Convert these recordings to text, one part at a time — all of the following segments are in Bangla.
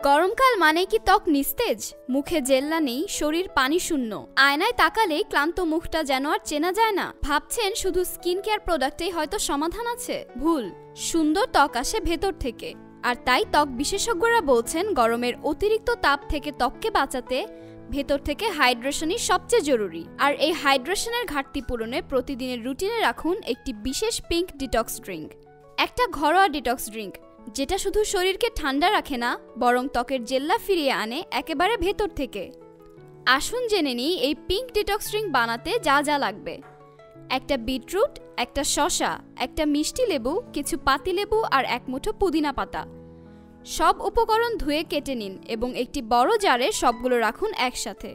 গরমকাল মানে কি ত্বক নিস্তেজ, মুখে জেল্লা নেই, শরীর পানি শূন্য, আয়নায় তাকালেই ক্লান্ত মুখটা যেন আর চেনা যায় না। ভাবছেন শুধু স্কিন কেয়ার প্রোডাক্টেই হয়তো সমাধান আছে? ভুল। সুন্দর ত্বক আসে ভেতর থেকে। আর তাই ত্বক বিশেষজ্ঞরা বলছেন গরমের অতিরিক্ত তাপ থেকে ত্বককে বাঁচাতে ভেতর থেকে হাইড্রেশনই সবচেয়ে জরুরি। আর এই হাইড্রেশনের ঘাটতি পূরণে প্রতিদিনের রুটিনে রাখুন একটি বিশেষ পিঙ্ক ডিটক্স ড্রিঙ্ক। একটা ঘরোয়া ডিটক্স ড্রিঙ্ক যেটা শুধু শরীরকে ঠান্ডা রাখে না, বরং ত্বকের জেল্লা ফিরিয়ে আনে একেবারে ভেতর থেকে। আসুন জেনে নিই এই পিঙ্ক ডিটক্স ড্রিঙ্ক বানাতে যা যা লাগবে। একটা বিটরুট, একটা শসা, একটা মিষ্টি লেবু, কিছু পাতিলেবু আর এক মুঠো পুদিনা পাতা। সব উপকরণ ধুয়ে কেটে নিন এবং একটি বড় জারে সবগুলো রাখুন একসাথে।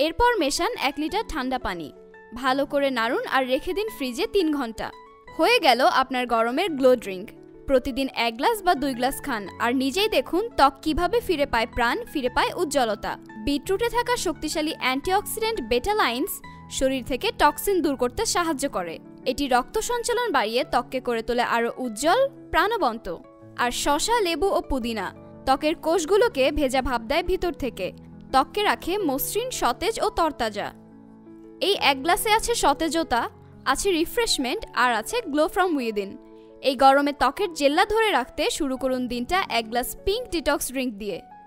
এরপর মেশান 1 লিটার ঠান্ডা পানি। ভালো করে নাড়ুন আর রেখে দিন ফ্রিজে 3 ঘন্টা। হয়ে গেল আপনার গরমের গ্লো ড্রিঙ্ক। প্রতিদিন 1 গ্লাস বা 2 গ্লাস খান আর নিজেই দেখুন ত্বক কিভাবে ফিরে পায় প্রাণ, ফিরে পায় উজ্জ্বলতা। বিটরুটে থাকা শক্তিশালী অ্যান্টিঅক্সিডেন্ট বেটালাইন্স শরীর থেকে টক্সিন দূর করতে সাহায্য করে। এটি রক্ত সঞ্চালন বাড়িয়ে ত্বককে করে তোলে আরও উজ্জ্বল, প্রাণবন্ত। আর শসা, লেবু ও পুদিনা ত্বকের কোষগুলোকে ভেজা ভাব দেয় ভিতর থেকে, ত্বককে রাখে মসৃণ, সতেজ ও তরতাজা। এই 1 গ্লাসে আছে সতেজতা, আছে রিফ্রেশমেন্ট আর আছে গ্লো ফ্রম উইদিন। এই গরমে ত্বকের জেল্লা ধরে রাখতে শুরু করুন দিনটা 1 গ্লাস পিঙ্ক ডিটক্স ড্রিঙ্ক দিয়ে।